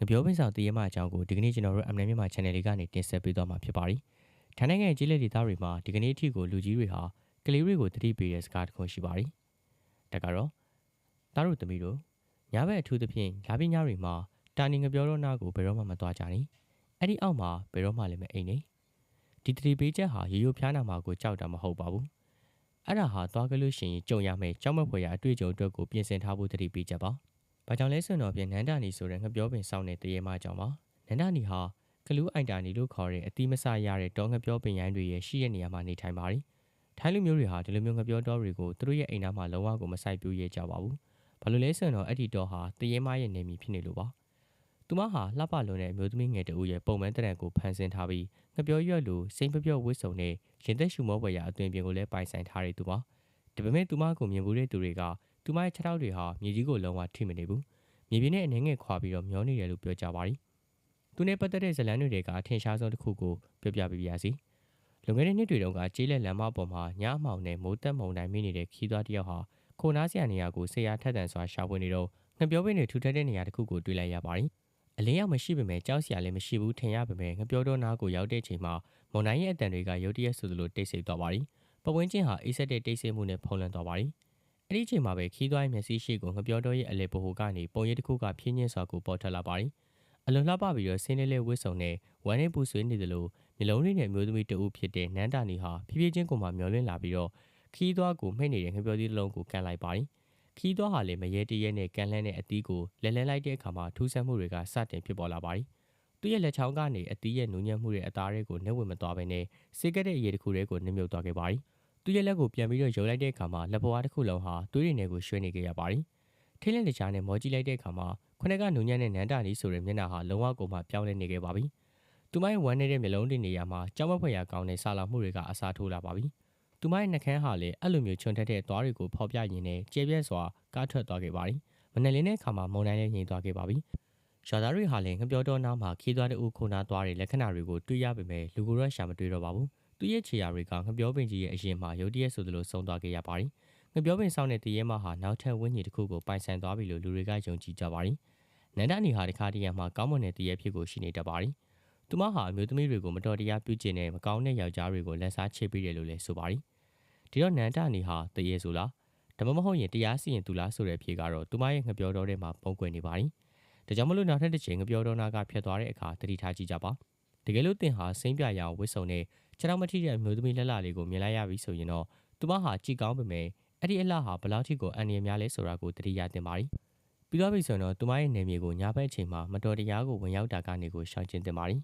ငပြောပင်ဆောင်တည်ရမအကြောင်းကိုဒီကနေ့ကျွန်တော်တို့ MN မြန်မာ channel လေးကနေတင်ဆက်ပေးသွားမှာဖြစ်ပါတယ်။ထိုင်းနိုင်ငံကြီးလက်ဒေသတွေမှာဒီကနေ့အထိကိုလူကြီးတွေဟာကလေးတွေကိုတတိပေးတဲ့စကားတစ်ခုရှိပါတယ်။ဒါကတော့သားတို့သမီးတို့ညဘက်အထူးသဖြင့်ဓာပညာတွေမှာတာနေငပြောတော့နာကိုဘယ်တော့မှမသွားကြနဲ့။အဲ့ဒီအောက်မှာဘယ်တော့မှလည်းမအိမ်နဲ့။ဒီတတိပေးချက်ဟာရေရိုးဖျားနာမှာကိုကြောက်တာမဟုတ်ပါဘူး။အဲ့ဒါဟာသွားကြလို့ရှိရင်ကြုံရမယ့်ကြောက်မက်ဖွယ်ရာအတွေ့အကြုံအတွက်ကိုပြင်ဆင်ထားဖို့တတိပေးချက်ပါ။ဘာကြောင့်လဲဆိုတော့ပြန်နန္ဒာနီဆိုတဲ့ငပြောပင်ဆောင်တဲ့တရေမကြောင့်ပါနန္ဒာနီဟာကလူးအိုင်တာနီလို့ခေါ်တဲ့အတိမဆရတဲ့တောငပြောပင်ရိုင်းတွေရဲ့ရှိတဲ့နေရာမှာနေထိုင်ပါတယ်ထိုင်းလူမျိုးတွေဟာဒီလိုမျိုးငပြောတောတွေကိုသူတို့ရဲ့အိမ်သားမှာလုံးဝကိုမဆိုင်ပြူရဲကြပါဘူးဘာလို့လဲဆိုတော့အဲ့ဒီတောဟာတရေမရဲ့နေမီဖြစ်နေလို့ပါသူမဟာလှပလွန်တဲ့အမျိုးသမီးငယ်တဦးရဲ့ပုံမှန်တရံကိုဖန်ဆင်းထားပြီးငပြောရွက်လိုစိမ့်ပျော့ဝစ်စုံနဲ့ရင်သက်ရှူမောပွေရာအသွင်ပြင်ကိုလည်းပိုင်ဆိုင်ထားတဲ့သူပါဒါပေမဲ့သူမကိုမြင်မှုတဲ့သူတွေကသူမရဲ့ခြေထောက်တွေဟာမြေကြီးကိုလုံးဝထိမနေဘူးမြေပြင်နဲ့အနေငယ်ခွာပြီးတော့မျောနေတယ်လို့ပြောကြပါတယ်။သူနဲ့ပတ်သက်တဲ့ဇလန်းတွေကအထင်ရှားဆုံးတစ်ခုကိုပြောပြပေးပါရစေ။လွန်ခဲ့တဲ့နှစ်တွေတုန်းကကျေးလက်လမ်းမပေါ်မှာညအမှောင်နဲ့မိုးတက်မုန်တိုင်းမိနေတဲ့ခီးသွွားတစ်ယောက်ဟာခိုနားစရာနေရာကိုဆေးရထက်တန်စွာရှာဖွေနေတော့ငပြောပင်တွေထူထပ်တဲ့နေရာတစ်ခုကိုတွေ့လိုက်ရပါတယ်။အလင်းရောက်မရှိပေမဲ့ကြောက်စရာလည်းမရှိဘူးထင်ရပေမဲ့ငပြောတော့နားကိုရောက်တဲ့ချိန်မှာမုန်တိုင်းရဲ့အတန်တွေကရုတ်တရက်ဆိုသလိုတိတ်ဆိတ်သွားပါတယ်။ပဝင်းချင်းဟာအိတ်ဆက်တဲ့တိတ်ဆိတ်မှုနဲ့ဖုံးလွှမ်းသွားပါတယ်။အဲ့ဒီချိန်မှာပဲခီးသွွားရဲ့မျက်စိရှိကိုငပြောတော့ရဲ့အလေပိုဟိုကနေပုံရိပ်တစ်ခုကဖြင်းညင်းစွာကိုပေါ်ထွက်လာပါတယ်။အလွန်လှပပြီးတော့ဆင်းလေးလေးဝစ်စုံနဲ့ဝမ်းနဲ့ပူဆွေးနေသလိုမျိုးလုံးလေးနဲ့မျိုးသမီးတဦးဖြစ်တဲ့နန်းတာနီဟာဖြည်းဖြည်းချင်းကိုမှမျောလင်းလာပြီးတော့ခီးသွွားကိုမှိတ်နေတဲ့ငပြောသီးတစ်လုံးကိုကန်လိုက်ပါတယ်။ခီးသွွားဟာလည်းမရဲတရဲနဲ့ကန်လှမ်းတဲ့အသီးကိုလဲလဲလိုက်တဲ့အခါမှာထူးဆန်းမှုတွေကစတင်ဖြစ်ပေါ်လာပါတယ်။သူ့ရဲ့လက်ချောင်းကနေအသီးရဲ့နူးညံ့မှုတွေအသားတွေကိုနှိပ်ဝင်မသွားဘဲနဲ့စေကတဲ့အရေးတစ်ခုတည်းကိုနှိမ့်မြုပ်သွားခဲ့ပါတယ်။သူ့ရဲ့လက်ကိုပြန်ပြီးတော့ရုပ်လိုက်တဲ့အခါမှာလက်ပွားတစ်ခုလုံးဟာသွေးရည်တွေကိုရွှဲနေခဲ့ရပါတယ်။ထိတ်လန့်တကြားနဲ့မောကြည့်လိုက်တဲ့အခါမှာခုနကနူးညံ့တဲ့နန်းတာနီဆိုတဲ့မျက်နှာဟာလုံးဝကိုမှပြောင်းလဲနေခဲ့ပါပြီ။သူမရဲ့ဝမ်းနေတဲ့မျက်လုံးတွေနေရာမှာကြောက်မက်ဖွယ်ရာကောင်းတဲ့ဆာလောင်မှုတွေကအစားထိုးလာပါပြီ။သူမရဲ့နှကန်းဟာလည်းအဲ့လိုမျိုးချွန်ထက်တဲ့သွားတွေကိုဖော်ပြရင်းနဲ့ကျဲပြဲစွာကားထွက်သွားခဲ့ပါတယ်။မနေ့လင်းတဲ့အခါမှာမုန်တိုင်းလည်းငြိမ်သွားခဲ့ပါပြီ။ရွာသားတွေဟာလည်းငပြောတော့နားမှာခီးသွွားတူခိုနာသွားတဲ့လက္ခဏာတွေကိုတွေ့ရပေမဲ့လူကိုတော့ရှာမတွေ့တော့ပါဘူး။သူ့ရဲ့ခြေရာတွေကငပြောပင်ကြီးရဲ့အရင်မှာရုတ်တရက်ဆိုသလိုဆုံးသွားခဲ့ရပါတယ်။ငပြောပင်ဆောင်တဲ့တရေမဟာနောက်ထပ်ဝင်းကြီးတစ်ခုကိုပိုင်ဆိုင်သွားပြီလို့လူတွေကယုံကြည်ကြပါတယ်။နန္ဒနီဟာတခါတရံမှာကောင်းမွန်တဲ့တရေဖြစ်ကိုရှိနေတတ်ပါတယ်။သူမဟာအမျိုးသမီးတွေကိုမတော်တရားပြုကျင့်တဲ့မကောင်းတဲ့ယောက်ျားတွေကိုလက်စားချေပေးတယ်လို့လည်းဆိုပါတယ်။ဒီတော့နန္ဒနီဟာတရေဆိုလားဒါမှမဟုတ်ရင်တရားစီရင်သူလားဆိုတဲ့အဖြေကတော့သူမရဲ့ငပြောတော်ထဲမှာပုံကွယ်နေပါတယ်။ဒါကြောင့်မလို့နောက်ထပ်တစ်ချိန်ငပြောတော်နာကဖြတ်သွားတဲ့အခါတတိထားကြည့်ကြပါ။တကယ်လို့တင်ဟာစိမ့်ပြရအောင်ဝစ်စုံနဲ့ခြေထောက်မထိတဲ့အမျိုးသမီးလက်လာလေးကိုမြင်လိုက်ရပြီဆိုရင်တော့သူမဟာကြည်ကောင်းပေမဲ့အဲ့ဒီအလှဟာဘလောက်ထိကိုအန်ရများလဲဆိုတာကိုတတိယတင်ပါတယ်။ပြီးတော့ပြီဆိုရင်တော့သူမရဲ့နေမြေကိုညာဘက်အချိန်မှာမတော်တရားကိုဝင်ရောက်တာကနေကိုရှောင်ကျဉ်တင်ပါတယ်